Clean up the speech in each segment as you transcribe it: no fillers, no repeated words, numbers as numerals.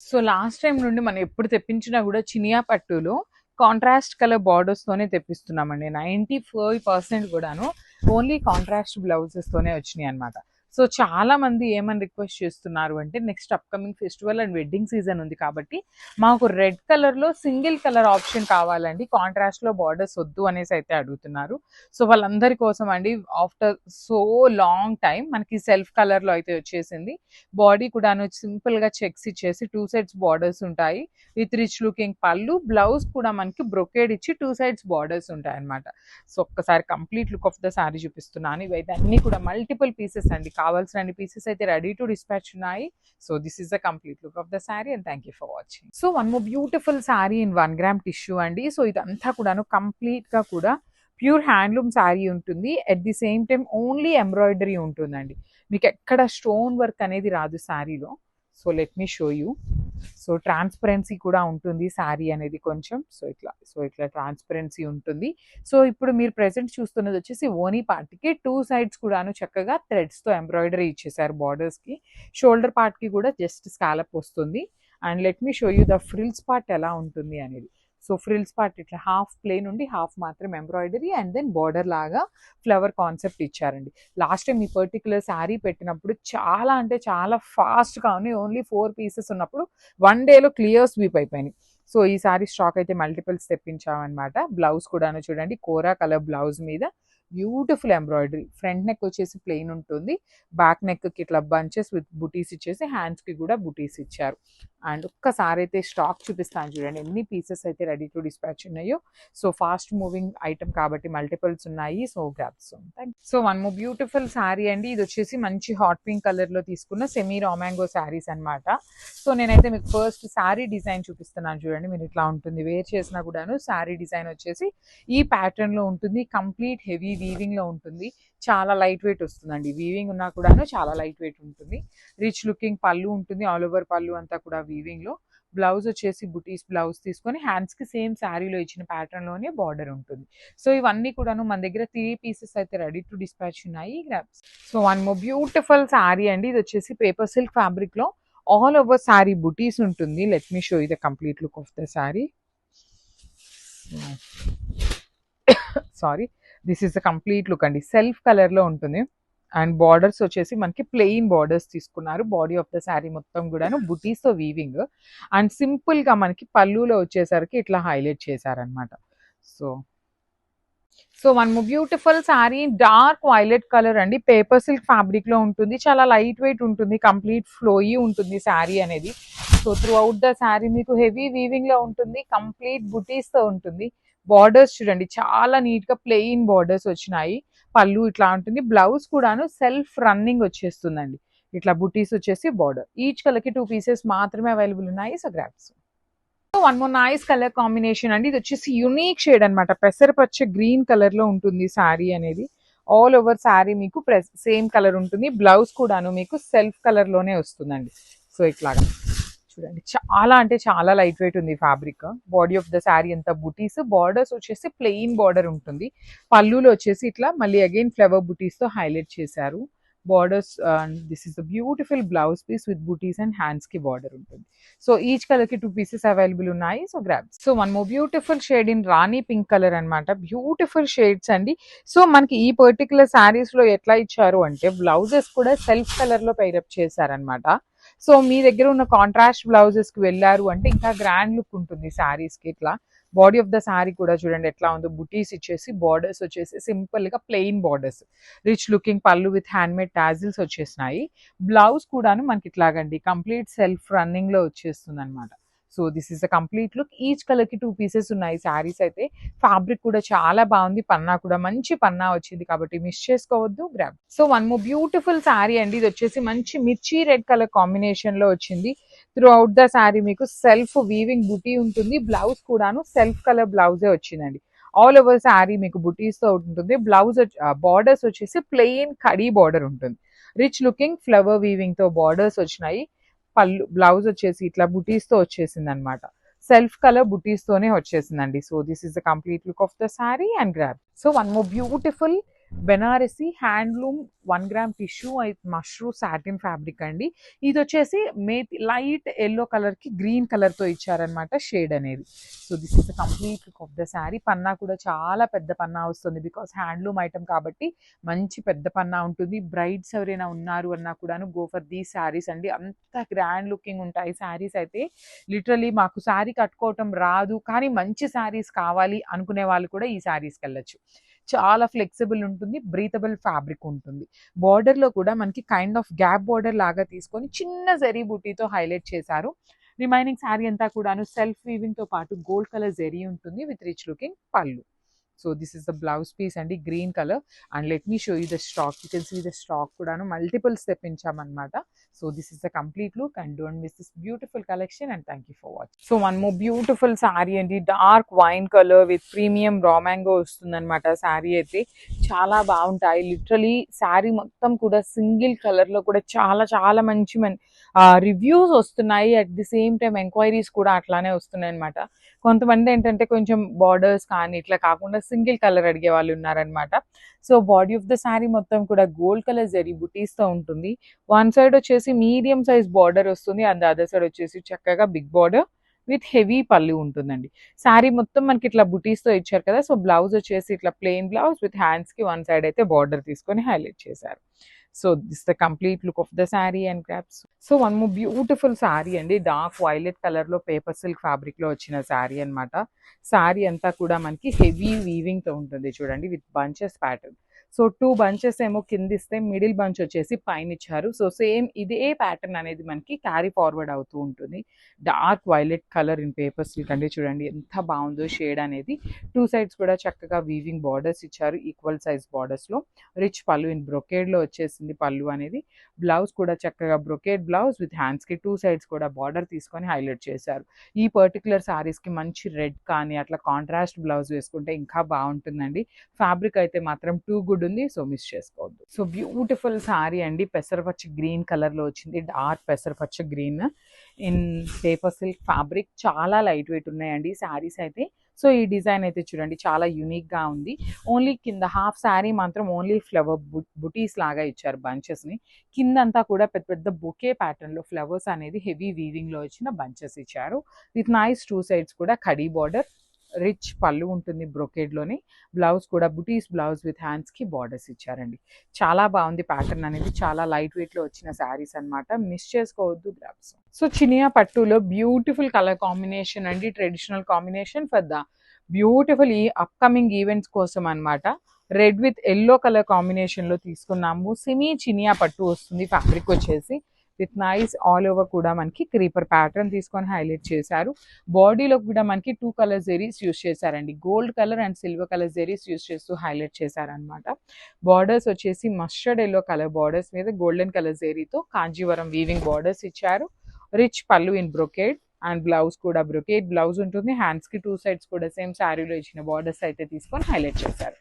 So last time నుండి మనం ఎప్పుడు తెప్పించినా కూడా చినియా పట్టులో కాంట్రాస్ట్ కలర్ బార్డర్స్తోనే తెప్పిస్తున్నామండి. 95% కూడాను ఓన్లీ కాంట్రాస్ట్ బ్లౌజెస్తోనే వచ్చినాయి అనమాట. సో చాలా మంది ఏమని రిక్వెస్ట్ చేస్తున్నారు అంటే next upcoming festival and wedding season ఉంది కాబట్టి మాకు రెడ్ కలర్లో సింగిల్ కలర్ ఆప్షన్ కావాలండి, కాంట్రాస్ట్లో బార్డర్స్ వద్దు అనేసి అయితే అడుగుతున్నారు. సో వాళ్ళందరి కోసం అండి ఆఫ్టర్ సో లాంగ్ టైం మనకి సెల్ఫ్ కలర్లో అయితే వచ్చేసింది. బాడీ కూడాను సింపుల్గా చెక్స్ ఇచ్చేసి 2 సైడ్స్ బార్డర్స్ ఉంటాయి విత్ రిచ్ లుకింగ్ పళ్ళు. బ్లౌజ్ కూడా మనకి బ్రొకేడ్ ఇచ్చి 2 సైడ్స్ బార్డర్స్ ఉంటాయి అనమాట. సో ఒక్కసారి complete look of the sari చూపిస్తున్నాను. ఇవైతే అన్ని కూడా మల్టిపుల్ పీసెస్ అండి, కావాల్సిన అన్ని పీసెస్ అయితే రెడీ టు డిస్పాచ్ ఉన్నాయి. So this is the complete look of the sari and thank you for watching. So one more beautiful sari in 1 gram tissue అండి. సో ఇదంతా కూడాను కంప్లీట్ గా కూడా ప్యూర్ హ్యాండ్లూమ్ శారీ ఉంటుంది. At the same time only embroidery ఉంటుందండి, మీకు ఎక్కడ స్టోన్ వర్క్ అనేది రాదు శారీలో. So let me show you. So transparency కూడా ఉంటుంది శారీ అనేది కొంచెం. సో ఇట్లా ట్రాన్స్పరెన్సీ ఉంటుంది. సో ఇప్పుడు మీరు ప్రెసెంట్ చూస్తున్నది వచ్చేసి ఓనీ పార్ట్కి 2 సైడ్స్ కూడాను చక్కగా థ్రెడ్స్తో ఎంబ్రాయిడరీ ఇచ్చేసారు బార్డర్స్కి. షోల్డర్ పార్ట్కి కూడా జస్ట్ స్కాలప్ వస్తుంది. And let me show you the frills part ఎలా ఉంటుంది అనేది. సో ఫ్రిల్స్ పార్ట్ ఇట్లా హాఫ్ ప్లేన్ ఉండి హాఫ్ మాత్రం ఎంబ్రాయిడరీ అండ్ దెన్ బార్డర్ లాగా ఫ్లవర్ కాన్సెప్ట్ ఇచ్చారండి. లాస్ట్ టైం ఈ పర్టికులర్ శారీ పెట్టినప్పుడు చాలా అంటే చాలా ఫాస్ట్గా ఉన్నాయి, ఓన్లీ 4 పీసెస్ ఉన్నప్పుడు 1 డేలో క్లియర్ స్వీప్ అయిపోయినాయి. సో ఈ సారీ స్టాక్ అయితే మల్టిపుల్స్ తెప్పించామన్నమాట. బ్లౌజ్ కూడాను చూడండి, కోరా కలర్ బ్లౌజ్ మీద బ్యూటిఫుల్ ఎంబ్రాయిడరీ. ఫ్రంట్ నెక్ వచ్చేసి ప్లెయిన్ ఉంటుంది, బ్యాక్ నెక్కి ఇట్లా బంచెస్ విత్ బుటీస్ ఇచ్చేసి హ్యాండ్స్కి కూడా బుటీస్ ఇచ్చారు. అండ్ ఒక్కసారి అయితే స్టాక్ చూపిస్తాను చూడండి, ఎన్ని పీసెస్ అయితే రెడీ టు డిస్పాచ్ ఉన్నాయో. సో ఫాస్ట్ మూవింగ్ ఐటమ్ కాబట్టి మల్టిపుల్స్ ఉన్నాయి. So grabs. So one more beautiful sari అండి. ఇది వచ్చేసి మంచి హాట్ పింక్ కలర్లో తీసుకున్న సెమీ రామాంగో శారీస్ అనమాట. సో నేనైతే మీకు ఫస్ట్ శారీ డిజైన్ చూపిస్తున్నాను చూడండి. మీరు ఇట్లా ఉంటుంది, వేర్ చేసినా కూడాను శారీ డిజైన్ వచ్చేసి ఈ ప్యాటర్న్లో ఉంటుంది. కంప్లీట్ హెవీ వీవింగ్లో ఉంటుంది, చాలా లైట్ వెయిట్ వస్తుందండి. వీవింగ్ ఉన్నా కూడాను చాలా లైట్ వెయిట్ ఉంటుంది. రిచ్ లుకింగ్ పళ్ళు ఉంటుంది, ఆల్ ఓవర్ పళ్ళు అంతా కూడా వీవింగ్లో. బ్లౌజ్ వచ్చేసి బుటీస్ బ్లౌజ్ తీసుకొని హ్యాండ్స్కి సేమ్ శారీలో ఇచ్చిన ప్యాటర్న్లోనే బార్డర్ ఉంటుంది. సో ఇవన్నీ కూడాను మన దగ్గర 3 పీసెస్ అయితే రెడీ టు డిస్పాచ్ ఉన్నాయి. So one more beautiful sari అండి. ఇది వచ్చేసి పేపర్ సిల్క్ ఫ్యాబ్రిక్లో ఆల్ ఓవర్ శారీ బుటీస్ ఉంటుంది. Let me show you the complete look of the sari. Sorry, this is the complete look అండి. సెల్ఫ్ కలర్లో ఉంటుంది అండ్ బార్డర్స్ వచ్చేసి మనకి ప్లెయిన్ బార్డర్స్ తీసుకున్నారు. బాడీ ఆఫ్ ద శారీ మొత్తం కూడాను బుటీస్తో వీవింగ్ అండ్ సింపుల్గా మనకి పళ్ళులో వచ్చేసరికి ఇట్లా హైలైట్ చేశారనమాట. So one more beautiful sari, dark violet colour అండి. పేపర్ సిల్క్ ఫ్యాబ్రిక్లో ఉంటుంది, చాలా లైట్ వెయిట్ ఉంటుంది, కంప్లీట్ ఫ్లోయీ ఉంటుంది శారీ అనేది. So through out the sari మీకు హెవీ వీవింగ్లో ఉంటుంది, కంప్లీట్ బుటీస్తో ఉంటుంది. బార్డర్స్ చూడండి, చాలా నీట్గా ప్లెయిన్ బార్డర్స్ వచ్చినాయి. పళ్ళు ఇట్లా ఉంటుంది, బ్లౌజ్ కూడాను సెల్ఫ్ రన్నింగ్ వచ్చేస్తుందండి. ఇట్లా బుటీస్ వచ్చేసి బార్డర్. ఈచ్ కలర్కి 2 పీసెస్ మాత్రమే అవైలబుల్ ఉన్నాయి. So grabs. So one more nice colour combination అండి. ఇది వచ్చేసి యూనిక్ షేడ్ అనమాట, పెసరపచ్చ గ్రీన్ కలర్లో ఉంటుంది శారీ అనేది. ఆల్ ఓవర్ శారీ మీకు సేమ్ కలర్ ఉంటుంది. బ్లౌజ్ కూడాను మీకు సెల్ఫ్ కలర్లోనే వస్తుందండి. సో ఇట్లాగా చూడండి, చాలా అంటే చాలా లైట్ వెయిట్ ఉంది fabric. Body of the sari అంతా బుటీస్, బార్డర్స్ వచ్చేసి ప్లెయిన్ బార్డర్ ఉంటుంది. పళ్ళులో వచ్చేసి ఇట్లా మళ్ళీ అగైన్ ఫ్లవర్ బుటీస్తో హైలైట్ చేశారు borders. This is the beautiful blouse piece with బుటీస్ అండ్ హ్యాండ్స్కి బార్డర్ ఉంటుంది. సో ఈచ్ కలర్కి 2 పీసెస్ అవైలబుల్ ఉన్నాయి. So grabs. So one more beautiful shade in rani pink colour అనమాట. బ్యూటిఫుల్ షేడ్స్ అండి. సో మనకి ఈ పర్టికులర్ శారీస్లో ఎట్లా ఇచ్చారు అంటే బ్లౌజెస్ కూడా సెల్ఫ్ కలర్లో పైరప్ చేశారనమాట. సో మీ దగ్గర ఉన్న కాంట్రాస్ట్ బ్లౌజెస్కి వెళ్ళారు అంటే ఇంకా గ్రాండ్ లుక్ ఉంటుంది శారీస్కి. ఇట్లా బాడీ ఆఫ్ ద శారీ కూడా చూడండి ఎట్లా ఉందో, బుటీస్ ఇచ్చేసి బార్డర్స్ వచ్చేసి సింపుల్గా ప్లెయిన్ బార్డర్స్, రిచ్ లుకింగ్ పళ్ళు విత్ హ్యాండ్మేడ్ టాజిల్స్ వచ్చేసినాయి. బ్లౌజ్ కూడాను మనకి ఇట్లాగండి కంప్లీట్ సెల్ఫ్ రన్నింగ్లో వచ్చేస్తుంది అనమాట. So this is the complete look. Each కలర్కి 2 పీసెస్ ఉన్నాయి శారీస్ అయితే. ఫ్యాబ్రిక్ కూడా చాలా బాగుంది, పన్నా కూడా మంచి పన్నా వచ్చింది కాబట్టి మిస్ చేసుకోవద్దు. Grab. So one more beautiful sari అండి. ఇది వచ్చేసి మంచి మిర్చి రెడ్ కలర్ కాంబినేషన్లో వచ్చింది. త్రూ అవుట్ ద శారీ మీకు సెల్ఫ్ వీవింగ్ బుటీ ఉంటుంది. బ్లౌజ్ కూడాను సెల్ఫ్ కలర్ బ్లౌజే వచ్చిందండి. ఆల్ ఓవర్ శారీ మీకు బుటీస్తో ఉంటుంది. బ్లౌజ్ బార్డర్స్ వచ్చేసి ప్లెయిన్ కడీ బార్డర్ ఉంటుంది. రిచ్ లుకింగ్ ఫ్లవర్ వీవింగ్తో బార్డర్స్ వచ్చినాయి. పళ్ళు బ్లౌజ్ వచ్చేసి ఇట్లా బుటీస్తో వచ్చేసింది అనమాట. సెల్ఫ్ కలర్ బుటీస్తోనే వచ్చేసిందండి. So this is the complete look of the sari and grab. So one more beautiful Banarasi handloom 1 gram tissue mashru satin fabric అండి. ఇది వచ్చేసి లైట్ ఎల్లో కలర్కి గ్రీన్ కలర్తో ఇచ్చారనమాట షేడ్ అనేది. So this is the complete look of the sari. పన్నా కూడా చాలా పెద్ద పన్నా వస్తుంది, బికాస్ హ్యాండ్లూమ్ ఐటమ్ కాబట్టి మంచి పెద్ద పన్నా ఉంటుంది. బ్రైడ్స్ ఎవరైనా ఉన్నారు అన్నా కూడాను గో ఫర్ దీస్ శారీస్ అండి. అంత గ్రాండ్ లుకింగ్ ఉంటాయి శారీస్ అయితే. లిటరలీ మాకు శారీ కట్టుకోవటం రాదు కానీ మంచి శారీస్ కావాలి అనుకునే వాళ్ళు కూడా ఈ శారీస్కి వెళ్ళచ్చు. చాలా ఫ్లెక్సిబుల్ ఉంటుంది, బ్రీతబుల్ ఫ్యాబ్రిక్ ఉంటుంది. బార్డర్లో కూడా మనకి కైండ్ ఆఫ్ గ్యాప్ బార్డర్ లాగా తీసుకొని చిన్న జరీ బూటీతో హైలైట్ చేశారు. రిమైనింగ్ శారీ అంతా కూడాను సెల్ఫ్ వీవింగ్తో పాటు గోల్డ్ కలర్ జరీ ఉంటుంది విత్ రిచ్ లుకింగ్ పళ్ళు. So this is the blouse piece అండి, green colour. And let me show you the stock. You can see the stock కూడాను మల్టిపుల్స్ తెప్పించామన్నమాట. So this is the complete look and don't miss this beautiful collection and thank you for watching. So one more beautiful sari అండి, dark wine colour with premium raw mango వస్తుందన్నమాట. శారీ అయితే చాలా బాగుంటాయి. Literally sari మొత్తం కూడా సింగిల్ కలర్లో కూడా చాలా చాలా మంచి రివ్యూస్ వస్తున్నాయి. At the same time enquiries కూడా అట్లానే వస్తున్నాయి అనమాట. కొంతమంది ఏంటంటే కొంచెం బార్డర్స్ కానీ ఇట్లా కాకుండా సింగిల్ కలర్ అడిగే వాళ్ళు ఉన్నారనమాట. So body of the sari మొత్తం కూడా గోల్డ్ కలర్ జరీ బుటీస్తో ఉంటుంది. వన్ సైడ్ వచ్చేసి మీడియం సైజ్ బార్డర్ వస్తుంది, అండ్ అదర్ సైడ్ వచ్చేసి చక్కగా బిగ్ బార్డర్ విత్ హెవీ పళ్ళు ఉంటుందండి. శారీ మొత్తం మనకి ఇట్లా బుటీస్తో ఇచ్చారు కదా. సో బ్లౌజ్ వచ్చేసి ఇట్లా ప్లెయిన్ బ్లౌజ్ విత్ హ్యాండ్స్కి వన్ సైడ్ అయితే బార్డర్ తీసుకొని హైలైట్ చేశారు. So this the complete look of the sari and crops. So one more beautiful sari అండి, డార్క్ వైలెట్ కలర్లో పేపర్ సిల్క్ ఫ్యాబ్రిక్లో వచ్చిన శారీ అనమాట. శారీ అంతా కూడా మనకి హెవీ వీవింగ్తో ఉంటుంది చూడండి, with bunches pattern. So 2 bunches ఏమో కింద ఇస్తే మిడిల్ బంచ్ వచ్చేసి పైన ఇచ్చారు. సో సేమ్ ఇదే ప్యాటర్న్ అనేది మనకి క్యారీ ఫార్వర్డ్ అవుతూ ఉంటుంది. Dark violet colour in paper silk అండి, చూడండి ఎంత బాగుందో షేడ్ అనేది. 2 సైడ్స్ కూడా చక్కగా వీవింగ్ బార్డర్స్ ఇచ్చారు, ఈక్వల్ సైజ్ బార్డర్స్లో. రిచ్ పళ్ళు ఇన్ బ్రొకేడ్లో వచ్చేసింది పళ్ళు అనేది. బ్లౌజ్ కూడా చక్కగా బ్రొకేడ్ బ్లౌజ్ విత్ హ్యాండ్స్కి 2 సైడ్స్ కూడా బార్డర్ తీసుకొని హైలైట్ చేశారు. ఈ పర్టికులర్ శారీస్కి మంచి రెడ్ కానీ అట్లా కాంట్రాస్ట్ బ్లౌజ్ వేసుకుంటే ఇంకా బాగుంటుందండి. ఫ్యాబ్రిక్ అయితే మాత్రం టూ గుడ్ ఉంది, సో మిస్ చేసుకోవద్దు. సో బ్యూటిఫుల్ శారీ అండి, పెసరపచ్చ గ్రీన్ కలర్లో వచ్చింది, డార్క్ పెసరపచ్చ green in paper silk fabric. చాలా లైట్ వెయిట్ ఉన్నాయండి శారీస్ అయితే. సో ఈ డిజైన్ అయితే చూడండి చాలా యూనిక్గా ఉంది. ఓన్లీ కింద హాఫ్ శారీ మాత్రం ఓన్లీ ఫ్లవర్ బుటీస్ లాగా ఇచ్చారు బంచెస్ని. కిందంతా కూడా పెద్ద పెద్ద బొకే ప్యాటర్న్లో ఫ్లవర్స్ అనేది హెవీ వీవింగ్లో వచ్చిన బంచెస్ ఇచ్చారు, విత్ నైస్ 2 సైడ్స్ కూడా కడీ బార్డర్. రిచ్ పళ్ళు ఉంటుంది బ్రొకేడ్లోని. బ్లౌజ్ కూడా బుటీస్ బ్లౌజ్ విత్ హ్యాండ్స్కి బార్డర్స్ ఇచ్చారండి. చాలా బాగుంది ప్యాటర్న్ అనేది, చాలా లైట్ వెయిట్లో వచ్చిన శారీస్ అనమాట, మిస్ చేసుకోవద్దు గ్రాబ్స్. సో చినియా పట్టులో బ్యూటిఫుల్ కలర్ కాంబినేషన్ అండి, traditional combination for the beautiful ఈ అప్కమింగ్ ఈవెంట్స్ కోసం అనమాట. రెడ్ విత్ ఎల్లో కలర్ కాంబినేషన్లో తీసుకున్నాము. సెమీ చినియా పట్టు వస్తుంది ఫ్యాబ్రిక్ వచ్చేసి, విత్ నైస్ ఆల్ ఓవర్ కూడా మనకి క్రీపర్ ప్యాటర్న్ తీసుకొని హైలైట్ చేశారు. బాడీలో కూడా మనకి 2 కలర్ జెరీస్ యూస్ చేశారండి, gold colour and silver colour zaris use చేస్తూ హైలైట్ చేశారనమాట. బార్డర్స్ వచ్చేసి మస్టర్డ్ ఎల్లో కలర్ బార్డర్స్ మీద గోల్డెన్ కలర్ జెరీతో కాంజీవరం వీవింగ్ బార్డర్స్ ఇచ్చారు. రిచ్ పళ్ళు ఇన్ బ్రొకేడ్ అండ్ బ్లౌజ్ కూడా బ్రొకేడ్ బ్లౌజ్ ఉంటుంది. హ్యాండ్స్కి 2 సైడ్స్ కూడా సేమ్ శారీలో ఇచ్చిన బార్డర్స్ అయితే తీసుకొని హైలైట్ చేశారు.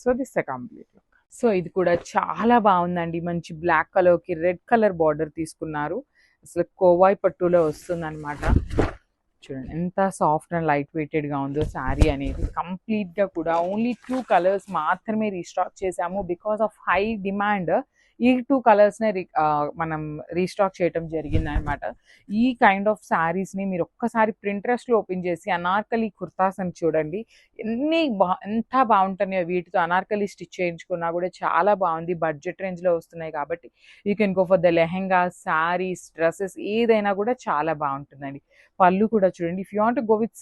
So this the complete look. So ఇది కూడా చాలా బాగుందండి, మంచి బ్లాక్ కలర్కి రెడ్ కలర్ బార్డర్ తీసుకున్నారు. అసలు కోవాయి పట్టులో వస్తుంది అనమాట. చూడండి ఎంత సాఫ్ట్ అండ్ లైట్ వెయిటెడ్గా ఉందో శారీ అనేది. కంప్లీట్గా కూడా ఓన్లీ 2 కలర్స్ మాత్రమే రీస్టాక్ చేసాము, బికాస్ ఆఫ్ హై డిమాండ్ ఈ 2 కలర్స్నే మనం రీస్టాక్ చేయటం జరిగింది అనమాట. ఈ కైండ్ ఆఫ్ శారీస్ని మీరు ఒక్కసారి ప్రింట్రెస్ట్లో ఓపెన్ చేసి అనార్కలి కుర్తాస్ అని చూడండి, ఎంత బాగుంటున్నాయో. వీటితో అనార్కలి స్టిచ్ చేయించుకున్నా కూడా చాలా బాగుంది. బడ్జెట్ రేంజ్లో వస్తున్నాయి కాబట్టి you can go for the lehenga, saris, dresses ఏదైనా కూడా చాలా బాగుంటుందండి. పళ్ళు కూడా చూడండి, if you want go with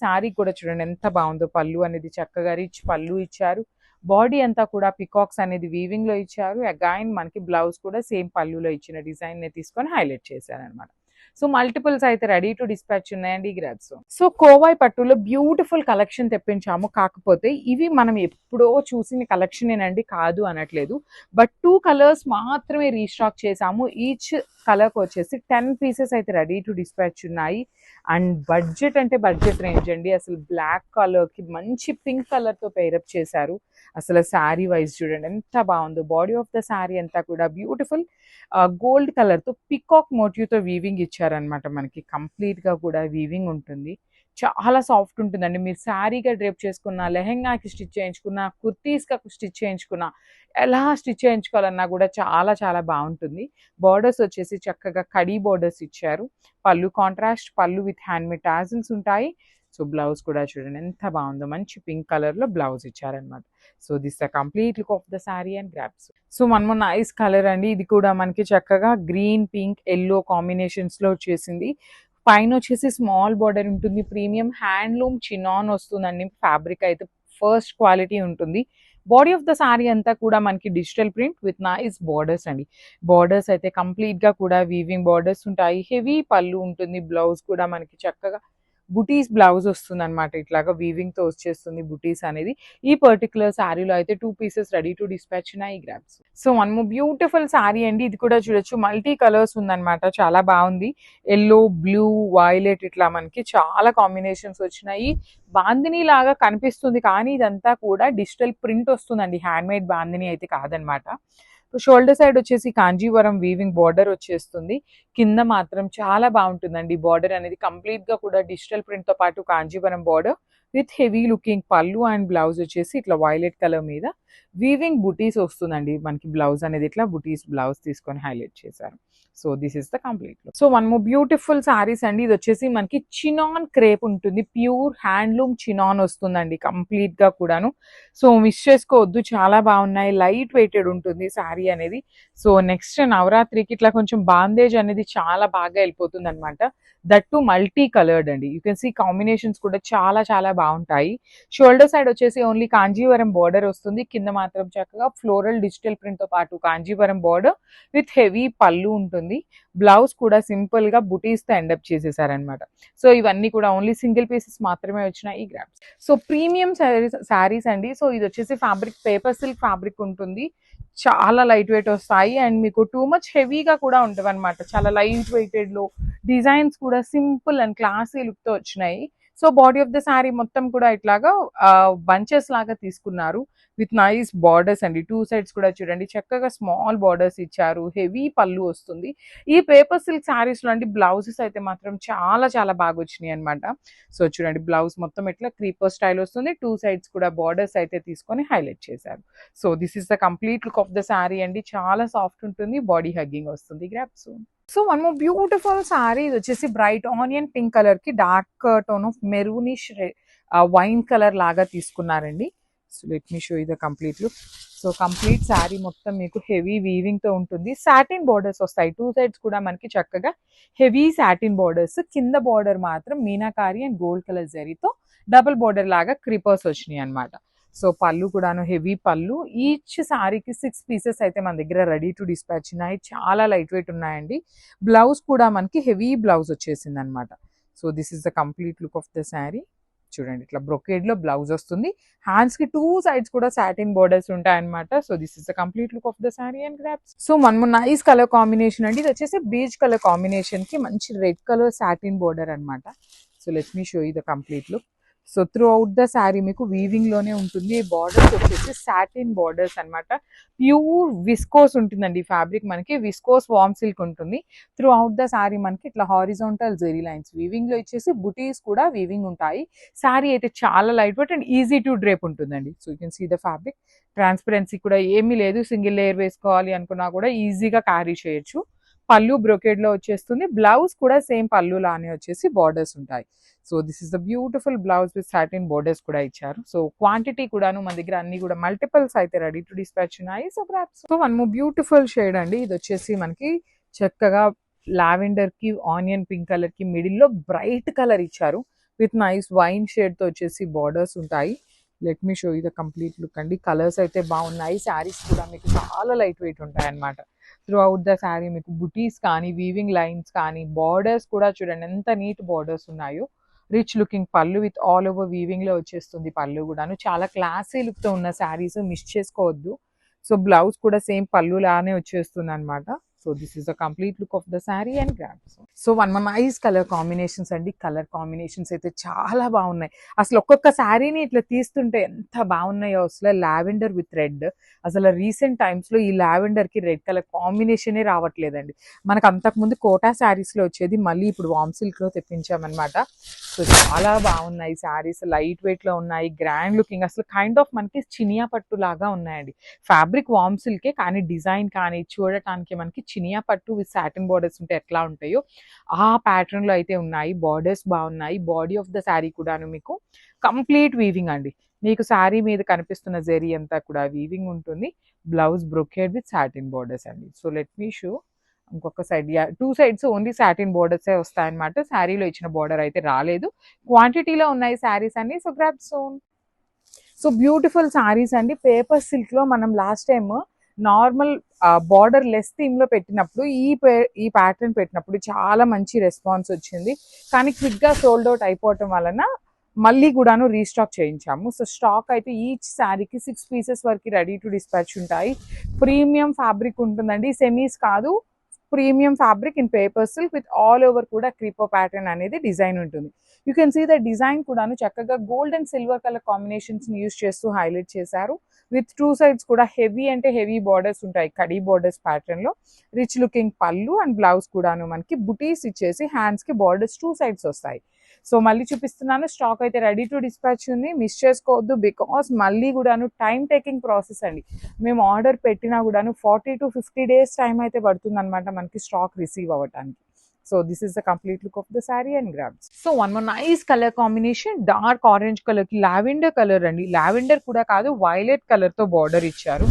sari కూడా చూడండి ఎంత బాగుందో. పళ్ళు అనేది చక్కగా రిచ్ పళ్ళు ఇచ్చారు. బాడీ అంతా కూడా పికాక్స్ అనేది వీవింగ్లో ఇచ్చారు. అగైన్ మనకి బ్లౌజ్ కూడా సేమ్ పళ్ళులో ఇచ్చిన డిజైన్ని తీసుకొని హైలైట్ చేశారనమాట. సో మల్టిపుల్స్ అయితే రెడీ టు డిస్పాచ్ ఉన్నాయండి గ్రాబ్స్. సో కోవాయి పట్టులో బ్యూటిఫుల్ కలెక్షన్ తెప్పించాము, కాకపోతే ఇవి మనం ఎప్పుడో చూసిన కలెక్షనేనండి, కాదు అనట్లేదు. బట్ 2 కలర్స్ మాత్రమే రీస్టాక్ చేసాము. ఈచ్ కలర్కి వచ్చేసి 10 పీసెస్ అయితే రెడీ టు డిస్పాచ్ ఉన్నాయి. అండ్ బడ్జెట్ అంటే బడ్జెట్ రేంజ్ అండి. అసలు బ్లాక్ కలర్కి మంచి పింక్ కలర్తో పేరప్ చేశారు. అసలు శారీ వైజ్ చూడండి ఎంత బాగుందో. బాడీ ఆఫ్ ద శారీ అంతా కూడా బ్యూటిఫుల్ గోల్డ్ కలర్తో పికాక్ మోటివ్తో వీవింగ్ ఇచ్చారనమాట. మనకి కంప్లీట్గా కూడా వీవింగ్ ఉంటుంది. చాలా సాఫ్ట్ ఉంటుందండి. మీరు శారీగా డ్రేప్ చేసుకున్న, లెహెంగాకి స్టిచ్ చేయించుకున్న, కుర్తీస్‌కి స్టిచ్ చేయించుకున్న, ఎలా స్టిచ్ చేయించుకోవాలన్నా కూడా చాలా చాలా బాగుంటుంది. బార్డర్స్ వచ్చేసి చక్కగా కడీ బార్డర్స్ ఇచ్చారు. పళ్ళు కాంట్రాస్ట్ పళ్ళు విత్ హ్యాండ్‌మేడ్ టాజిల్స్ ఉంటాయి. సో బ్లౌజ్ కూడా చూడండి ఎంత బాగుందో, మంచి పింక్ కలర్‌లో బ్లౌజ్ ఇచ్చారనమాట. So this the complete look of the sari and grasp. So మనము నైస్ కలర్ అండి. ఇది కూడా మనకి చక్కగా గ్రీన్, పింక్, యెల్లో కాంబినేషన్స్‌లో వచ్చేసింది. పైన వచ్చేసి స్మాల్ బార్డర్ ఉంటుంది. ప్రీమియం హ్యాండ్లూమ్ చినాన్ వస్తుందండి. ఫ్యాబ్రిక్ అయితే ఫస్ట్ క్వాలిటీ ఉంటుంది. బాడీ ఆఫ్ ద సారీ అంతా కూడా మనకి digital print with nice borders అండి. బార్డర్స్ అయితే కంప్లీట్‌గా కూడా వీవింగ్ బార్డర్స్ ఉంటాయి. హెవీ పళ్ళు ఉంటుంది. బ్లౌజ్ కూడా మనకి చక్కగా బుటీస్ బ్లౌజ్ వస్తుందన్నమాట. ఇట్లాగా వీవింగ్‌తో వచ్చేస్తుంది బుటీస్ అనేది. ఈ పర్టిక్యులర్ శారీలో అయితే 2 పీసెస్ రెడీ టు డిస్పాచ్ ఉన్నాయి grabs. So one more beautiful sari అండి. ఇది కూడా చూడొచ్చు, మల్టీ కలర్స్ ఉందన్నమాట. చాలా బాగుంది. యెల్లో, బ్లూ, వైలెట్ ఇట్లా మనకి చాలా కాంబినేషన్స్ వచ్చినాయి. బాందిని లాగా కనిపిస్తుంది కానీ ఇదంతా కూడా డిజిటల్ ప్రింట్ వస్తుందండి. హ్యాండ్మేడ్ బాందిని అయితే కాదనమాట. షోల్డర్ సైడ్ వచ్చేసి కాంజీవరం వీవింగ్ బార్డర్ వచ్చేస్తుంది. కింద మాత్రం చాలా బాగుంటుందండి. బార్డర్ అనేది కంప్లీట్ గా కూడా డిజిటల్ ప్రింట్ తో పాటు Kanjeevaram border with heavy looking పళ్ళు అండ్ బ్లౌజ్ వచ్చేసి ఇట్లా వైలెట్ కలర్ మీద వీవింగ్ బుటీస్ వస్తుందండి. మనకి బ్లౌజ్ అనేది ఇట్లా బుటీస్ బ్లౌజ్ తీసుకొని హైలైట్ చేశారు. So this is the complete look. So one more beautiful saris అండి. ఇది వచ్చేసి మనకి చినాన్ క్రేప్ ఉంటుంది. ప్యూర్ హ్యాండ్లూమ్ చినాన్ వస్తుందండి కంప్లీట్ గా కూడాను. సో మిస్ చేసుకోవద్దు, చాలా బాగున్నాయి. లైట్ వెయిటెడ్ ఉంటుంది శారీ అనేది. సో నెక్స్ట్ నవరాత్రికి ఇట్లా కొంచెం బాందేజ్ అనేది చాలా బాగా వెళ్ళిపోతుంది అనమాట. దట్ టు మల్టీ కలర్డ్ అండి. యూ కెన్ సీ కాంబినేషన్స్ కూడా చాలా చాలా బాగుంటాయి. షోల్డర్ సైడ్ వచ్చేసి ఓన్లీ కాంజీవరం బార్డర్ వస్తుంది. కింద మాత్రం చక్కగా ఫ్లోరల్ డిజిటల్ ప్రింట్ తో పాటు కాంజీవరం బార్డర్ విత్ హెవీ పళ్ళు ఉంటుంది. బ్లౌజ్ కూడా సింపుల్ గా బుటీస్ తో ఎండప్ చేసేసారనమాట. సో ఇవన్నీ కూడా ఓన్లీ సింగిల్ పీసెస్ మాత్రమే వచ్చినాయి ఈ గ్రాప్స్. సో ప్రీమియం శారీస్ అండి. సో ఇది వచ్చేసి ఫ్యాబ్రిక్ పేపర్ సిల్క్ ఫ్యాబ్రిక్ ఉంటుంది. చాలా లైట్ వెయిట్ వస్తాయి అండ్ మీకు టూ మచ్ హెవీగా కూడా ఉంటుంది అనమాట. చాలా లైట్ వెయిటెడ్ లో డిజైన్స్ కూడా సింపుల్ అండ్ క్లాసీ లుక్ తో వచ్చినాయి. So body of the sari మొత్తం కూడా ఇట్లాగా బంచెస్ లాగా తీసుకున్నారు విత్ నైస్ బార్డర్స్ అండి. 2 సైడ్స్ కూడా చూడండి చక్కగా స్మాల్ బార్డర్స్ ఇచ్చారు. హెవీ పళ్ళు వస్తుంది. ఈ పేపర్ సిల్క్ శారీస్ లో అండి బ్లౌజెస్ అయితే మాత్రం చాలా చాలా బాగా వచ్చినాయి అనమాట. సో చూడండి బ్లౌజ్ మొత్తం ఇట్లా క్రీపర్ స్టైల్ వస్తుంది. 2 సైడ్స్ కూడా బార్డర్స్ అయితే తీసుకొని హైలైట్ చేశారు. So this is the complete look of the sari అండి. చాలా సాఫ్ట్ ఉంటుంది. బాడీ హగ్గింగ్ వస్తుంది. Grab soon. So one more beautiful sari. ఇది వచ్చేసి బ్రైట్ ఆనియన్ పింక్ కలర్ కి dark tone of maroonish wine colour లాగా తీసుకున్నారండి. So let me show you the complete look. So complete sari మొత్తం మీకు హెవీ వీవింగ్ తో ఉంటుంది. సాటిన్ బార్డర్స్ వస్తాయి. 2 సైడ్స్ కూడా మనకి చక్కగా హెవీ సాటిన్ బార్డర్స్. కింద బార్డర్ మాత్రం మీనాకారి అండ్ గోల్డ్ కలర్ జరీతో డబుల్ బార్డర్ లాగా క్రీపర్స్ వచ్చినాయి అనమాట. సో పళ్ళు కూడాను హెవీ పళ్ళు. ఈచ్ శారీకి 6 పీసెస్ అయితే మన దగ్గర రెడీ టు డిస్పాచ్ ఉన్నాయి. చాలా లైట్ వెయిట్ ఉన్నాయండి. బ్లౌజ్ కూడా మనకి హెవీ బ్లౌజ్ వచ్చేసింది అనమాట. So this is the complete look of the sari. చూడండి ఇట్లా బ్రొకేడ్ లో బ్లౌజ్ వస్తుంది. హ్యాండ్స్ కి 2 సైడ్స్ కూడా సాటిన్ బోర్డర్స్ ఉంటాయి అనమాట. So this is the complete look of the sari and grasp. So మనము నైస్ కలర్ కాంబినేషన్ అండి. ఇది వచ్చేసి బీచ్ కలర్ కాంబినేషన్ కి మంచి రెడ్ కలర్ సాటిన్ బోర్డర్ అనమాట. So let me show you the complete look. So through out the sari మీకు weaving లోనే ఉంటుంది. బార్డర్స్ వచ్చేసి సాటిన్ బార్డర్స్ అనమాట. ప్యూర్ విస్కోస్ ఉంటుందండి ఫ్యాబ్రిక్. మనకి విస్కోస్ వార్మ్ సిల్క్ ఉంటుంది. త్రూ అవుట్ ద శారీ మనకి ఇట్లా హారిజాంటల్ జెరీ లైన్స్ వీవింగ్ లో ఇచ్చేసి బుటీస్ కూడా వీవింగ్ ఉంటాయి. శారీ అయితే చాలా light weight and easy to drape ఉంటుందండి. So you can see the fabric. Transparency కూడా ఏమీ లేదు. సింగిల్ లేయర్ వేసుకోవాలి అనుకున్నా కూడా ఈజీగా క్యారీ చేయొచ్చు. పళ్ళు బ్రొకేడ్ లో వచ్చేస్తుంది. బ్లౌజ్ కూడా సేమ్ పళ్ళు లానే వచ్చేసి బార్డర్స్ ఉంటాయి. So this is the beautiful blouse with satin borders కూడా ఇచ్చారు. సో క్వాంటిటీ కూడాను మన దగ్గర అన్ని కూడా మల్టిపుల్స్ అయితే రెడీ టు డిస్పాచ్ ఉన్నాయి. So so one more beautiful shade అండి. ఇది వచ్చేసి మనకి చక్కగా లావెండర్ కి ఆనియన్ పింక్ కలర్ కి మిడిల్ లో బ్రైట్ కలర్ ఇచ్చారు విత్ నైస్ వైన్ షేడ్ తో వచ్చేసి బార్డర్స్ ఉంటాయి. Let me show you the complete look అండి. కలర్స్ అయితే బాగున్నాయి. శారీస్ కూడా మీకు చాలా లైట్ వెయిట్ ఉంటాయి అనమాట. త్రూ అవుట్ ద శారీ మీకు బుటీస్ కానీ వీవింగ్ లైన్స్ కానీ బార్డర్స్ కూడా చూడండి ఎంత నీట్ బార్డర్స్ ఉన్నాయో. రిచ్ లుకింగ్ పళ్ళు విత్ ఆల్ ఓవర్ వీవింగ్ లో వచ్చేస్తుంది. పళ్ళు కూడాను చాలా క్లాసీ లుక్ తో ఉన్న శారీస్ మిస్ చేసుకోవద్దు. సో బ్లౌజ్ కూడా సేమ్ పళ్ళు లానే వచ్చేస్తుంది అనమాట. So this is the complete look of the sari and grasp. So one nice colour combinations అండి. కలర్ కాంబినేషన్స్ అయితే చాలా బాగున్నాయి. అసలు ఒక్కొక్క శారీని ఇట్లా తీస్తుంటే ఎంత బాగున్నాయో అసలు. లావెండర్ విత్ రెడ్, అసలు రీసెంట్ టైమ్స్ లో ఈ లావెండర్ కి రెడ్ కలర్ కాంబినేషనే రావట్లేదండి. మనకు అంతకుముందు కోటా శారీస్ లో వచ్చేది, మళ్ళీ ఇప్పుడు వామ్ సిల్క్ లో తెప్పించామన్నమాట. సో చాలా బాగున్నాయి శారీస్, లైట్ వెయిట్ లో ఉన్నాయి, గ్రాండ్ లుకింగ్, అసలు కైండ్ ఆఫ్ మనకి చినియా పట్టు లాగా ఉన్నాయండి. ఫ్యాబ్రిక్ వామ్ సిల్కే కానీ డిజైన్ కానీ చూడటానికి మనకి చినియా పట్టు విత్ సాటిన్ బోర్డర్స్ ఉంటే ఎట్లా ఉంటాయో ఆ ప్యాటర్న్ లో అయితే ఉన్నాయి. బార్డర్స్ బాగున్నాయి. బాడీ ఆఫ్ ద శారీ కూడాను మీకు కంప్లీట్ వీవింగ్ అండి. మీకు శారీ మీద కనిపిస్తున్న జెరీ అంతా కూడా వీవింగ్ ఉంటుంది. Blouse brocade with satin borders అండి. సో లెట్ మీ షో ఇంకొక side, two sides only satin బోర్డర్సే వస్తాయన్నమాట. శారీలో ఇచ్చిన బోర్డర్ అయితే రాలేదు. క్వాంటిటీలో ఉన్నాయి శారీస్ అన్ని. సో గ్రాబ్ సోన్. సో బ్యూటిఫుల్ శారీస్ అండి. పేపర్ సిల్క్ లో మనం last time normal border less theme లో పెట్టినప్పుడు ఈ ప్యాటర్న్ పెట్టినప్పుడు చాలా మంచి రెస్పాన్స్ వచ్చింది. కానీ క్విక్ గా సోల్డ్ అవుట్ అయిపోవటం వలన మళ్ళీ కూడాను రీస్టాక్ చేయించాము. సో స్టాక్ అయితే ఈచ్ శారీకి 6 పీసెస్ వరకు రెడీ టు డిస్పాచ్ ఉంటాయి. ప్రీమియం ఫ్యాబ్రిక్ ఉంటుందండి, సెమీస్ కాదు, premium fabric in paper silk with all over కూడా క్రీపో ప్యాటర్న్ అనేది డిజైన్ ఉంటుంది. You can see the design కూడాను చక్కగా gold and silver colour combinations ని యూస్ చేస్తూ హైలైట్ చేశారు. విత్ టూ సైడ్స్ కూడా హెవీ అంటే హెవీ బార్డర్స్ ఉంటాయి. కడీ బార్డర్స్ ప్యాటర్న్ లో రిచ్ లుకింగ్ పళ్ళు అండ్ బ్లౌజ్ కూడాను మనకి బుటీస్ ఇచ్చేసి హ్యాండ్స్ కి బార్డర్స్ టూ సైడ్స్ వస్తాయి. సో మళ్ళీ చూపిస్తున్నాను, స్టాక్ అయితే రెడీ టు డిస్పాచ్ ఉంది. మిస్ చేసుకోవద్దు, బికాస్ మళ్ళీ కూడాను టైం టేకింగ్ ప్రాసెస్ అండి. మేము ఆర్డర్ పెట్టినా కూడాను 40 to 50 డేస్ టైం అయితే పడుతుంది అనమాట మనకి స్టాక్ రిసీవ్ అవ్వడానికి. So this is the complete look of the sari and grabs. So one more nice colour combination, dark orange colour కి లావెండర్ కలర్ అండి. లావెండర్ కూడా కాదు, వైలెట్ కలర్ తో బార్డర్ ఇచ్చారు.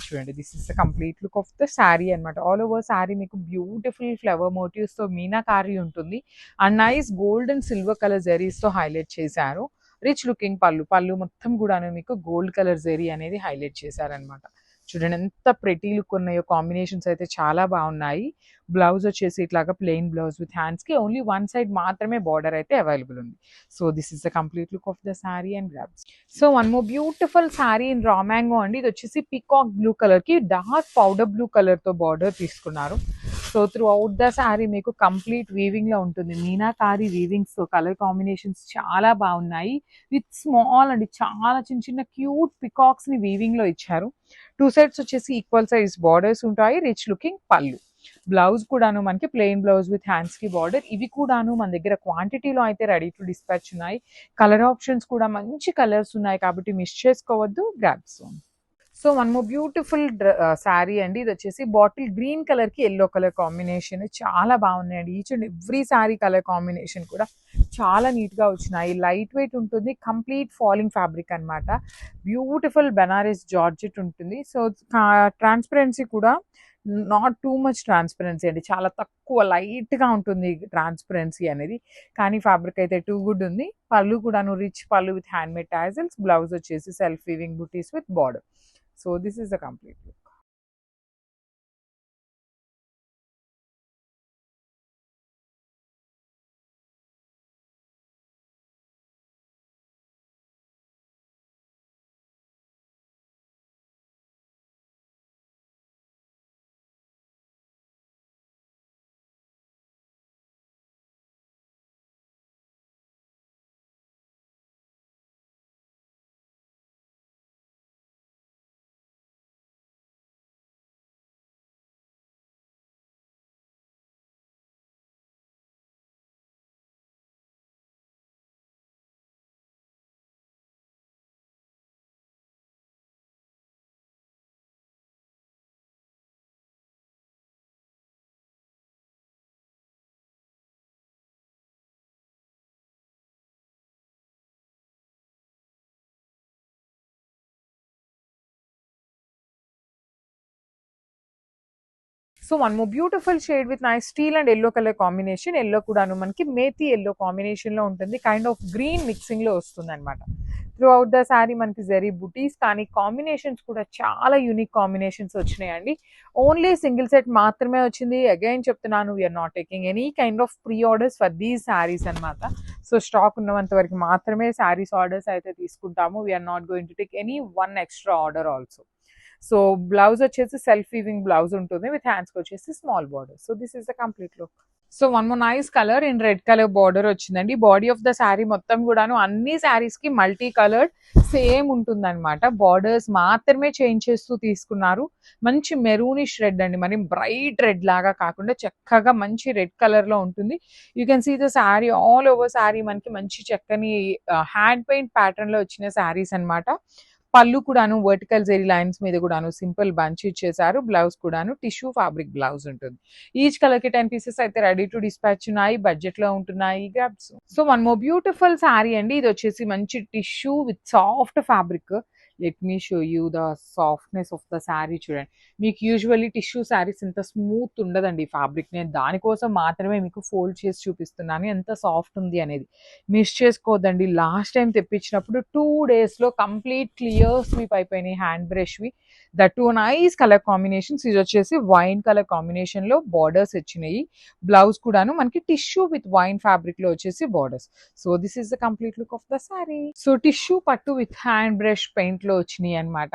చూడండి, this is the complete look of the sari అనమాట. All over sari మీకు beautiful flower motives తో మీనాకారి ఉంటుంది. And nice gold and silver colour zaris తో హైలైట్ చేశారు. రిచ్ లుకింగ్ పళ్ళు మొత్తం కూడాను మీకు గోల్డ్ కలర్ జెరీ అనేది హైలైట్ చేశారనమాట. చూడండి ఎంత ప్రెటీ లుక్ ఉన్నాయో, కాంబినేషన్స్ అయితే చాలా బాగున్నాయి. బ్లౌజ్ వచ్చేసి ఇట్లాగా ప్లెయిన్ బ్లౌజ్ విత్ హ్యాండ్స్ కి ఓన్లీ వన్ సైడ్ మాత్రమే బార్డర్ అయితే అవైలబుల్ ఉంది. So this is the complete look of the sari and grabs. So one more beautiful sari in raw mango అండి. ఇది వచ్చేసి పికాక్ బ్లూ కలర్ కి డార్క్ పౌడర్ బ్లూ కలర్ తో border తీసుకున్నారు. So through out the sari మీకు complete weaving లో ఉంటుంది. మీనాకారి వీవింగ్స్ తో కలర్ కాంబినేషన్స్ చాలా బాగున్నాయి. విత్ స్మాల్ అండి, చాలా చిన్న చిన్న క్యూట్ పికాక్స్ ని వీవింగ్ లో ఇచ్చారు. టూ సైడ్స్ వచ్చేసి ఈక్వల్ సైజ్ బార్డర్స్ ఉంటాయి. రిచ్ లుకింగ్ పళ్ళు. బ్లౌజ్ కూడాను మనకి ప్లెయిన్ బ్లౌజ్ విత్ హ్యాండ్స్ కి బార్డర్. ఇవి కూడాను మన దగ్గర క్వాంటిటీలో అయితే రెడీ టు డిస్పాచ్ ఉన్నాయి. కలర్ ఆప్షన్స్ కూడా మంచి కలర్స్ ఉన్నాయి కాబట్టి మిస్ చేసుకోవద్దు. Grabs. So one more beautiful sari అండి. ఇది వచ్చేసి బాటిల్ గ్రీన్ కలర్ కి ఎల్లో కలర్ కాంబినేషన్ చాలా బాగున్నాయండి. Each and every sari colour combination కూడా చాలా నీట్ గా వచ్చినాయి. లైట్ వెయిట్ ఉంటుంది, కంప్లీట్ ఫాలింగ్ ఫ్యాబ్రిక్ అనమాట. బ్యూటిఫుల్ బెనారస్ జార్జెట్ ఉంటుంది. సో ట్రాన్స్పరెన్సీ కూడా నాట్ టూ మచ్ ట్రాన్స్పరెన్సీ అండి, చాలా తక్కువ లైట్ గా ఉంటుంది ట్రాన్స్పరెన్సీ అనేది. కానీ ఫ్యాబ్రిక్ అయితే టూ గుడ్ ఉంది. పళ్ళు కూడాను రిచ్ పళ్ళు with hand made tassels. Blouse వచ్చేసి self weaving buttis with border. So this is the complete look. So one more beautiful shade with nice steel and yellow colour combination. Yellow కూడాను మనకి methi yellow combination లో ఉంటుంది. Kind of green mixing లో వస్తుంది అనమాట. Through out the sari మనకి జరీ బుటీస్ కానీ combinations కూడా చాలా యూనిక్ కాంబినేషన్స్ వచ్చినాయండి. ఓన్లీ సింగిల్ సెట్ మాత్రమే వచ్చింది. అగైన్ చెప్తున్నాను, we are not taking any kind of pre orders for these saris అనమాట. సో స్టాక్ ఉన్నంత వరకు మాత్రమే శారీస్ ఆర్డర్స్ అయితే తీసుకుంటాము. We are not going to take any one extra order also. So blouse వచ్చేసి సెల్ఫ్ వీవింగ్ బ్లౌజ్ ఉంటుంది విత్ హ్యాండ్స్కి వచ్చేసి small border. So this is the complete look. So one more nice colour in red colour border వచ్చిందండి. Body of the sari మొత్తం కూడాను అన్ని శారీస్ కి multi coloured same ఉంటుందన్నమాట. బార్డర్స్ మాత్రమే చేంజ్ చేస్తూ తీసుకున్నారు. మంచి మెరూనిష్ రెడ్ అండి, మరి బ్రైట్ రెడ్ లాగా కాకుండా చక్కగా మంచి రెడ్ కలర్ లో ఉంటుంది. You can see the sari all over sari మనకి మంచి చక్కని హ్యాండ్ పెయింట్ ప్యాటర్న్ లో వచ్చిన శారీస్ అన్నమాట. పళ్ళు కూడాను వర్టికల్ జెరీ లైన్స్ మీద కూడాను సింపుల్ బంచ్ ఇచ్చేసారు. బ్లౌజ్ కూడాను టిష్యూ ఫ్యాబ్రిక్ బ్లౌజ్ ఉంటుంది. ఈచ్ కలర్ కి 10 పీసెస్ అయితే రెడీ టు డిస్పాచ్ ఉన్నాయి. బడ్జెట్ లో ఉంటున్నాయి. Grabs. So one more beautiful sari అండి. ఇది వచ్చేసి మంచి tissue with soft fabric. Let me show you the softness of the sari. చూడండి, మీకు యూజువల్లీ టిష్యూ శారీస్ ఇంత స్మూత్ ఉండదండి ఫ్యాబ్రిక్. నేను దానికోసం మాత్రమే మీకు ఫోల్డ్ చేసి చూపిస్తున్నాను ఎంత సాఫ్ట్ ఉంది అనేది. మిస్ చేసుకోవద్దండి. లాస్ట్ టైం తెప్పించినప్పుడు 2 days లో కంప్లీట్ క్లియర్ స్వీప్ అయిపోయినాయి హ్యాండ్ బ్రష్వి. The two nice colour combinations. ఇది వచ్చేసి వైన్ కలర్ కాంబినేషన్ లో బార్డర్స్ వచ్చినాయి. బ్లౌజ్ కూడాను మనకి టిష్యూ విత్ వైన్ ఫ్యాబ్రిక్ లో వచ్చేసి borders. So this is the complete look of the sari. So tissue పట్టు విత్ హ్యాండ్ బ్రష్ పెయింట్ లో వచ్చినాయి అనమాట.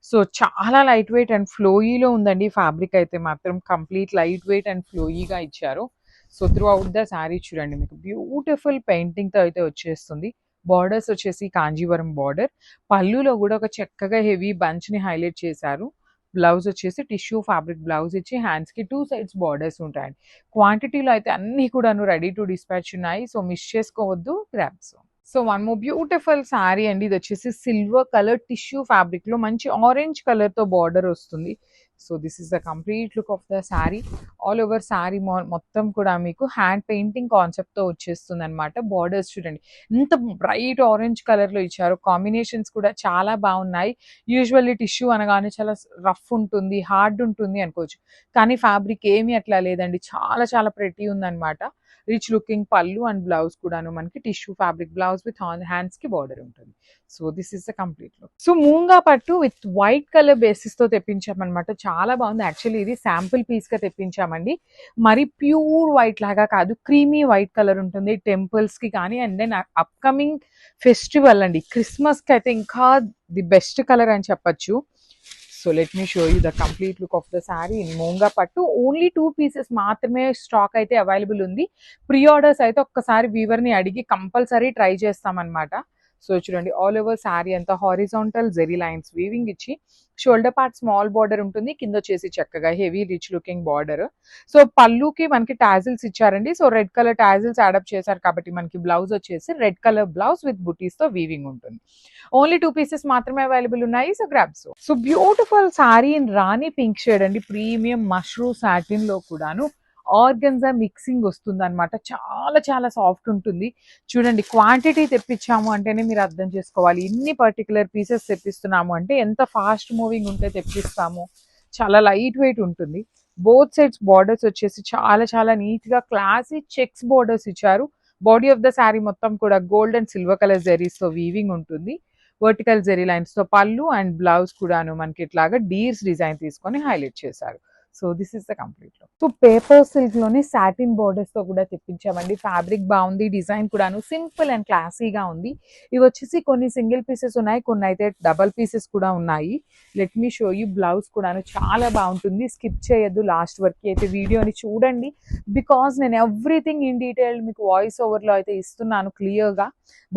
సో చాలా లైట్ వెయిట్ అండ్ ఫ్లోయీలో ఉందండి ఫ్యాబ్రిక్ అయితే మాత్రం. కంప్లీట్ లైట్ వెయిట్ అండ్ ఫ్లోయీగా ఇచ్చారు. So through out the sari చూడండి మీకు బ్యూటిఫుల్ పెయింటింగ్ తో అయితే వచ్చేస్తుంది. బార్డర్స్ వచ్చేసి కాంజీవరం బార్డర్. పళ్ళులో కూడా ఒక చక్కగా హెవీ బంచ్ ని హైలైట్ చేశారు. బ్లౌజ్ వచ్చేసి టిష్యూ ఫ్యాబ్రిక్ బ్లౌజ్ ఇచ్చి హ్యాండ్స్ కి 2 sides బార్డర్స్ ఉంటాయండి. క్వాంటిటీలో అయితే అన్ని కూడాను రెడీ టు డిస్పాచ్ ఉన్నాయి. సో మిస్ చేసుకోవద్దు. Grabs. So one more beautiful sari అండి. ఇది వచ్చేసి సిల్వర్ కలర్ టిష్యూ ఫ్యాబ్రిక్ లో మంచి ఆరెంజ్ కలర్ తో బార్డర్ వస్తుంది. So this is the complete look of the sari. All over sari మొత్తం కూడా మీకు హ్యాండ్ పెయింటింగ్ కాన్సెప్ట్ తో వచ్చేస్తుంది అనమాట. బార్డర్స్ చూడండి ఎంత బ్రైట్ ఆరెంజ్ కలర్ లో ఇచ్చారు. కాంబినేషన్స్ కూడా చాలా బాగున్నాయి. యూజువల్లీ టిష్యూ అనగానే చాలా రఫ్ ఉంటుంది, హార్డ్ ఉంటుంది అనుకోవచ్చు, కానీ ఫ్యాబ్రిక్ ఏమీ అట్లా లేదండి. చాలా చాలా ప్రెటీ ఉందన్నమాట. రిచ్ లుకింగ్ పళ్ళు అండ్ బ్లౌజ్ కూడాను మనకి tissue fabric blouse with hands కి బార్డర్ ఉంటుంది. So this is the complete look. So moonga పట్టు విత్ వైట్ కలర్ బేసిస్ తో తెప్పించామన్నమాట. చాలా బాగుంది. యాక్చువల్లీ ఇది శాంపుల్ పీస్ గా తెప్పించామండి. మరి ప్యూర్ వైట్ లాగా కాదు, క్రీమీ వైట్ కలర్ ఉంటుంది టెంపుల్స్ కి కానీ. అండ్ దెన్ అప్కమింగ్ ఫెస్టివల్ అండి, క్రిస్మస్ కి అయితే ఇంకా ది బెస్ట్ కలర్ అని చెప్పచ్చు. So let me show you the complete look of the sari in moonga పట్టు. ఓన్లీ 2 pieces మాత్రమే స్టాక్ అయితే అవైలబుల్ ఉంది. ప్రీ ఆర్డర్స్ అయితే ఒక్కసారి వీవర్ ని అడిగి కంపల్సరీ ట్రై చేస్తామన్నమాట. సో చూడండి ఆల్ ఓవర్ శారీ అంతా హారిజాంటల్ జెరీ లైన్స్ వీవింగ్ ఇచ్చి షోల్డర్ పార్ట్ స్మాల్ బార్డర్ ఉంటుంది. కింద వచ్చేసి చక్కగా heavy rich looking border. So పళ్ళుకి మనకి టాజిల్స్ ఇచ్చారండి. So red colour tassels add up చేశారు కాబట్టి మనకి బ్లౌజ్ వచ్చేసి రెడ్ కలర్ బ్లౌజ్ విత్ బుటీస్ తో వీవింగ్ ఉంటుంది. ఓన్లీ 2 pieces మాత్రమే అవైలబుల్ ఉన్నాయి. So grabs. So beautiful sari in rani pink shade అండి. ప్రీమియం మష్రూమ్ సాటిన్ లో కూడాను ఆర్గన్జా మిక్సింగ్ వస్తుంది అనమాట. చాలా చాలా సాఫ్ట్ ఉంటుంది. చూడండి క్వాంటిటీ తెప్పించాము అంటేనే మీరు అర్థం చేసుకోవాలి. ఇన్ని పర్టికులర్ పీసెస్ తెప్పిస్తున్నాము అంటే ఎంత ఫాస్ట్ మూవింగ్ ఉంటే తెప్పిస్తాము. చాలా లైట్ వెయిట్ ఉంటుంది. బోత్ సైడ్స్ బార్డర్స్ వచ్చేసి చాలా చాలా నీట్ గా క్లాసీ చెక్స్ బార్డర్స్ ఇచ్చారు. బాడీ ఆఫ్ ద శారీ మొత్తం కూడా gold and silver colour zaris తో వీవింగ్ ఉంటుంది. వర్టికల్ జెరీ లైన్స్ తో పళ్ళు అండ్ బ్లౌజ్ కూడాను మనకి ఇట్లాగా డీర్స్ డిజైన్ తీసుకొని హైలైట్ చేశారు. So this is the complete look. So paper silk లోనే సాటిన్ బోర్డర్స్ తో కూడా తెప్పించామండి. ఫ్యాబ్రిక్ బాగుంది, డిజైన్ కూడాను సింపుల్ అండ్ క్లాసీగా ఉంది. ఇవి వచ్చేసి కొన్ని సింగిల్ పీసెస్ ఉన్నాయి, కొన్ని అయితే డబల్ పీసెస్ కూడా ఉన్నాయి. Let me show you. Blouse కూడాను చాలా బాగుంటుంది. స్కిప్ చేయొద్దు, లాస్ట్ వరకు అయితే వీడియోని చూడండి. బికాస్ నేను ఎవ్రీథింగ్ ఇన్ డీటెయిల్ మీకు వాయిస్ ఓవర్ లో అయితే ఇస్తున్నాను క్లియర్ గా.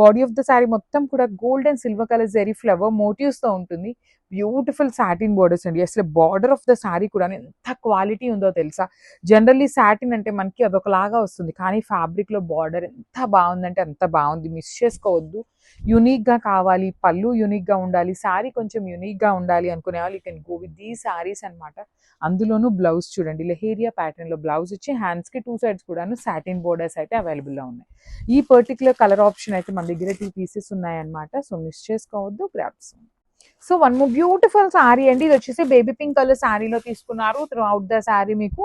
బాడీ ఆఫ్ ద శారీ మొత్తం కూడా gold and silver colour zari flower motives తో ఉంటుంది. బ్యూటిఫుల్ సాటిన్ బోర్డర్స్ అండి. అసలు బార్డర్ ఆఫ్ ద శారీ కూడా ఎంత క్వాలిటీ ఉందో తెలుసా. జనరల్లీ సాటిన్ అంటే మనకి అదొకలాగా వస్తుంది, కానీ ఫ్యాబ్రిక్ లో బార్డర్ ఎంత బాగుందంటే అంత బాగుంది. మిస్ చేసుకోవద్దు. యూనిక్ గా కావాలి, పళ్ళు యూనిక్ గా ఉండాలి, శారీ కొంచెం యూనిక్ గా ఉండాలి అనుకునే వాళ్ళు యూ కెన్ గో విత్ దీ శారీస్ అనమాట. అందులోనూ బ్లౌజ్ చూడండి లెహేరియా ప్యాటర్న్ లో బ్లౌజ్ ఇచ్చి హ్యాండ్స్ కి 2 sides కూడాను సాటిన్ బోర్డర్స్ అయితే అవైలబుల్ గా ఉన్నాయి. ఈ పర్టికులర్ కలర్ ఆప్షన్ అయితే మన దగ్గర 2 pieces ఉన్నాయన్నమాట. సో మిస్ చేసుకోవద్దు. Grabs. So one more beautiful sari అండి. ఇది వచ్చేసి బేబీ పింక్ కలర్ శారీలో తీసుకున్నారు. త్రూ అవుట్ ద శారీ మీకు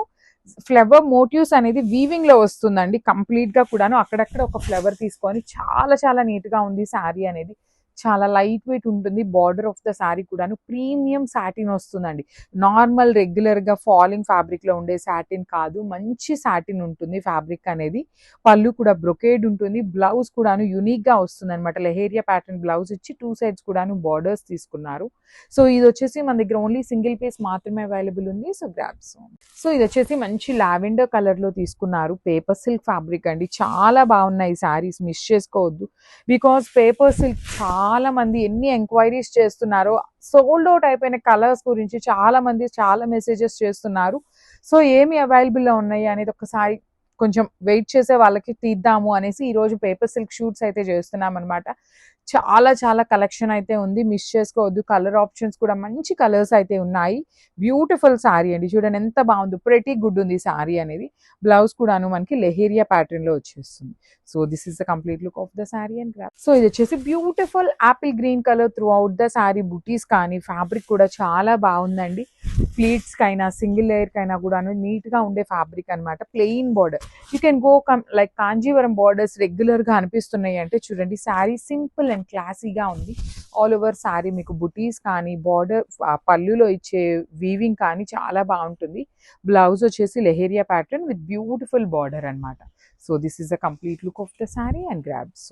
ఫ్లవర్ మోటివ్స్ అనేది వీవింగ్ లో వస్తుందండి. కంప్లీట్ గా కూడాను అక్కడక్కడ ఒక ఫ్లవర్ తీసుకొని చాలా చాలా నీట్ గా ఉంది శారీ అనేది. చాలా లైట్ వెయిట్ ఉంటుంది. బార్డర్ ఆఫ్ ద శారీ కూడాను ప్రీమియం సాటిన్ వస్తుందండి. నార్మల్ రెగ్యులర్‌గా ఫాలింగ్ ఫ్యాబ్రిక్‌లో ఉండే సాటిన్ కాదు. మంచి సాటిన్ ఉంటుంది ఫ్యాబ్రిక్ అనేది. పళ్ళు కూడా బ్రొకేడ్ ఉంటుంది. బ్లౌజ్ కూడాను యూనిక్‌గా వస్తుందనమాట. లెహేరియా ప్యాటర్న్ బ్లౌజ్ ఇచ్చి 2 సైడ్స్ కూడాను బార్డర్స్ తీసుకున్నారు. సో ఇదొచ్చేసి మన దగ్గర ఓన్లీ సింగిల్ పీస్ మాత్రమే అవైలబుల్ ఉంది. So grab soon. సో ఇదొచ్చేసి మంచి లావెండర్ కలర్‌లో తీసుకున్నారు. పేపర్ సిల్క్ ఫ్యాబ్రిక్ అండి. చాలా బాగున్నాయి శారీస్, మిస్ చేసుకోవద్దు. బికాజ్ పేపర్ సిల్క్ చాలా మంది ఎన్ని ఎంక్వైరీస్ చేస్తున్నారో, సోల్డ్ అవుట్ అయిపోయిన కలర్స్ గురించి చాలా మంది చాలా మెసేజెస్ చేస్తున్నారు. సో ఏమి అవైలబుల్లో ఉన్నాయి అనేది ఒకసారి కొంచెం వెయిట్ చేసే వాళ్ళకి తీద్దాము అనేసి ఈరోజు పేపర్ సిల్క్ షూట్స్ అయితే చేస్తున్నాం అనమాట. చాలా చాలా కలెక్షన్ అయితే ఉంది, మిస్ చేసుకోవద్దు. కలర్ ఆప్షన్స్ కూడా మంచి కలర్స్ అయితే ఉన్నాయి. బ్యూటిఫుల్ శారీ అండి, చూడండి ఎంత బాగుంది. ప్రెటీ గుడ్ ఉంది శారీ అనేది. బ్లౌజ్ కూడాను మనకి లెహేరియా ప్యాటర్న్ లో వచ్చేస్తుంది. So this is the complete look of the sari and grab. So ఇది వచ్చేసి beautiful Apple green colour through out the sari. బుటీస్ కానీ ఫ్యాబ్రిక్ కూడా చాలా బాగుందండి. ప్లీట్స్ కైనా సింగిల్ లేయర్ కైనా కూడాను నీట్ గా ఉండే ఫ్యాబ్రిక్ అనమాట. Plain border, you can go like Kanjeevaram borders regular గా అనిపిస్తున్నాయి అంటే చూడండి, శారీ సింపుల్ అండ్ క్లాసీగా ఉంది. ఆల్ ఓవర్ శారీ మీకు బుటీస్ కానీ బార్డర్ పళ్ళులో ఇచ్చే వీవింగ్ కానీ చాలా బాగుంటుంది. బ్లౌజ్ వచ్చేసి leheriya pattern with beautiful border అనమాట. So this is the complete look of the sari and grabs.